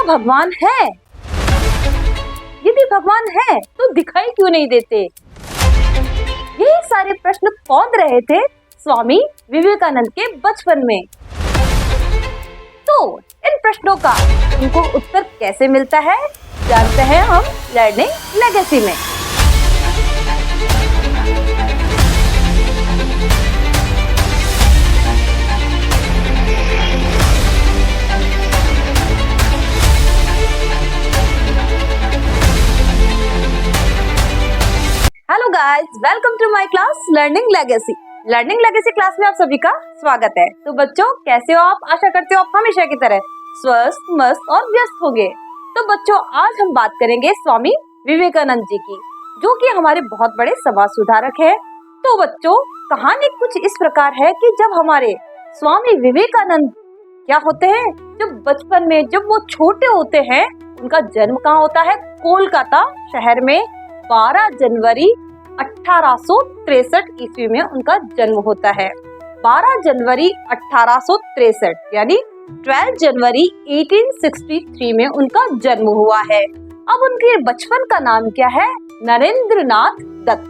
भगवान है? यदि भगवान है तो दिखाई क्यों नहीं देते? यही सारे प्रश्न कौन रहे थे स्वामी विवेकानंद के बचपन में। तो इन प्रश्नों का उनको उत्तर कैसे मिलता है, जानते हैं हम लर्निंग लेगेसी में। Hello guys, welcome to my class Learning Legacy. Learning Legacy class में आप सभी का स्वागत है। तो बच्चों, कैसे हो आप? आशा करते हो आप हमेशा की तरह स्वस्थ, मस्त और व्यस्त होंगे। तो बच्चों, आज हम बात करेंगे स्वामी विवेकानंद जी की, जो कि हमारे बहुत बड़े समाज सुधारक है। तो बच्चों, कहानी कुछ इस प्रकार है कि जब हमारे स्वामी विवेकानंद क्या होते हैं, जब बचपन में जब वो छोटे होते हैं, उनका जन्म कहाँ होता है? कोलकाता शहर में 12 जनवरी 1863 ईस्वी में उनका जन्म होता है। 12 जनवरी 1863 यानी 12 जनवरी 1863 में उनका जन्म हुआ है। अब उनके बचपन का नाम क्या है? नरेंद्रनाथ दत्त।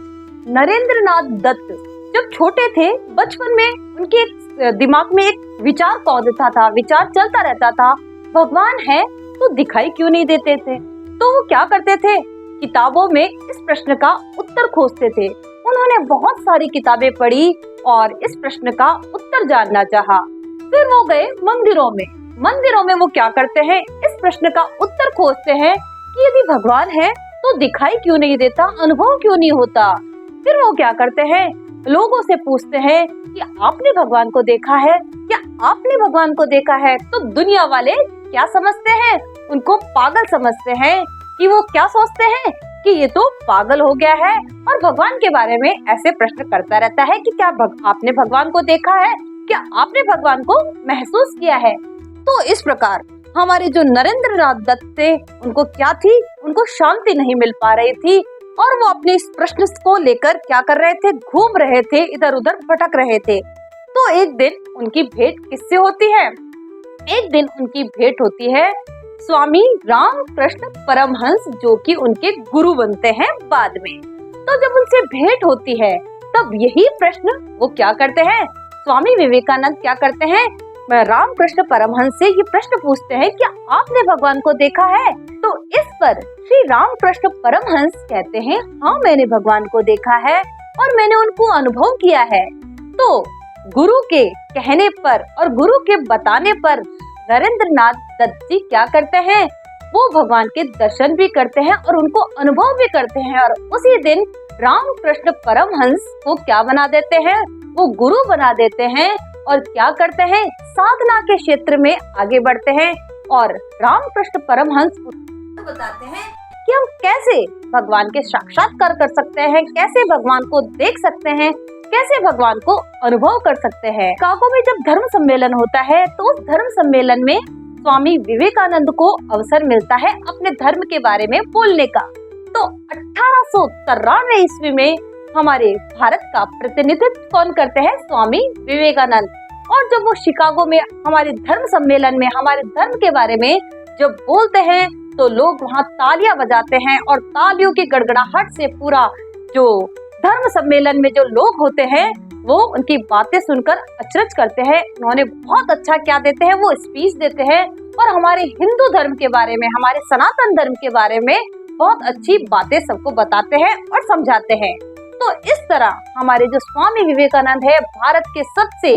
नरेंद्रनाथ दत्त जब छोटे थे, बचपन में उनके दिमाग में एक विचार कौंधता था, विचार चलता रहता था, भगवान है तो दिखाई क्यों नहीं देते थे। तो वो क्या करते थे? किताबों में इस प्रश्न का उत्तर खोजते थे। उन्होंने बहुत सारी किताबें पढ़ी और इस प्रश्न का उत्तर जानना चाहा। फिर वो गए मंदिरों में। मंदिरों में वो क्या करते हैं? इस प्रश्न का उत्तर खोजते हैं कि यदि भगवान है तो दिखाई क्यों नहीं देता, अनुभव क्यों नहीं होता। फिर वो क्या करते हैं? लोगों से पूछते हैं कि आपने भगवान को देखा है? क्या आपने भगवान को देखा है? तो दुनिया वाले क्या समझते हैं? उनको पागल समझते हैं कि वो क्या सोचते हैं कि ये तो पागल हो गया है और भगवान के बारे में ऐसे प्रश्न करता रहता है कि क्या आपने भगवान को देखा है? क्या आपने भगवान को महसूस किया है? तो इस प्रकार हमारे जो नरेंद्रनाथ दत्त थे, उनको क्या थी? उनको शांति नहीं मिल पा रही थी और वो अपने इस प्रश्न को लेकर क्या कर रहे थे? घूम रहे थे, इधर उधर भटक रहे थे। तो एक दिन उनकी भेंट किससे होती है? एक दिन उनकी भेंट होती है स्वामी रामकृष्ण परमहंस, जो कि उनके गुरु बनते हैं बाद में। तो जब उनसे भेंट होती है, तब यही प्रश्न वो क्या करते हैं? स्वामी विवेकानंद क्या करते हैं? रामकृष्ण परमहंस से ये प्रश्न पूछते हैं, क्या आपने भगवान को देखा है? तो इस पर श्री रामकृष्ण परमहंस कहते हैं, हाँ, मैंने भगवान को देखा है और मैंने उनको अनुभव किया है। तो गुरु के कहने पर और गुरु के बताने पर नरेंद्रनाथ दत्त जी क्या करते हैं? वो भगवान के दर्शन भी करते हैं और उनको अनुभव भी करते हैं और उसी दिन रामकृष्ण परमहंस को क्या बना देते हैं? वो गुरु बना देते हैं और क्या करते हैं? साधना के क्षेत्र में आगे बढ़ते हैं और रामकृष्ण परमहंस बताते हैं कि हम कैसे भगवान के साक्षात्कार कर सकते हैं, कैसे भगवान को देख सकते हैं, कैसे भगवान को अनुभव कर सकते हैं। शिकागो में जब धर्म सम्मेलन होता है, तो उस धर्म सम्मेलन में स्वामी विवेकानंद को अवसर मिलता है अपने धर्म के बारे में बोलने का। तो 1893 ईस्वी में हमारे भारत का प्रतिनिधित्व कौन करते हैं? स्वामी विवेकानंद। और जब वो शिकागो में हमारे धर्म सम्मेलन में हमारे धर्म के बारे में जब बोलते हैं, तो लोग वहाँ तालियां बजाते हैं और तालियों की गड़गड़ाहट से पूरा जो धर्म सम्मेलन में जो लोग होते हैं, वो उनकी बातें सुनकर अचरज करते हैं। उन्होंने बहुत अच्छा क्या देते हैं? वो स्पीच देते हैं और हमारे हिंदू धर्म के बारे में, हमारे सनातन धर्म के बारे में बहुत अच्छी बातें सबको बताते हैं और समझाते हैं। तो इस तरह हमारे जो स्वामी विवेकानंद है, भारत के सबसे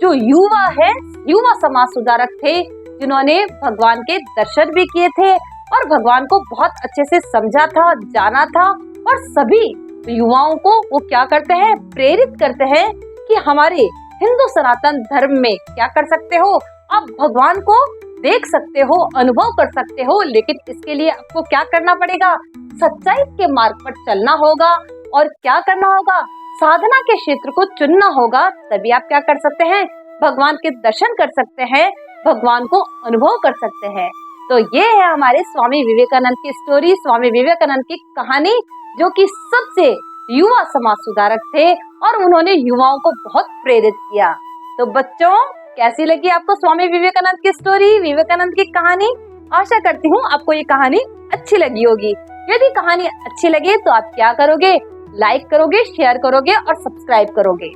जो युवा है, युवा समाज सुधारक थे, जिन्होंने भगवान के दर्शन भी किए थे और भगवान को बहुत अच्छे से समझा था, जाना था और सभी युवाओं को वो क्या करते हैं? प्रेरित करते हैं कि हमारे हिंदू सनातन धर्म में क्या कर सकते हो? आप भगवान को देख सकते हो, अनुभव कर सकते हो, लेकिन इसके लिए आपको क्या करना पड़ेगा? सच्चाई के मार्ग पर चलना होगा और क्या करना होगा? साधना के क्षेत्र को चुनना होगा, तभी आप क्या कर सकते हैं? भगवान के दर्शन कर सकते हैं, भगवान को अनुभव कर सकते हैं। तो ये है हमारे स्वामी विवेकानंद की स्टोरी, स्वामी विवेकानंद की कहानी, जो कि सबसे युवा समाज सुधारक थे और उन्होंने युवाओं को बहुत प्रेरित किया। तो बच्चों, कैसी लगी आपको स्वामी विवेकानंद की स्टोरी, विवेकानंद की कहानी? आशा करती हूँ आपको ये कहानी अच्छी लगी होगी। यदि कहानी अच्छी लगे तो आप क्या करोगे? लाइक करोगे, शेयर करोगे और सब्सक्राइब करोगे।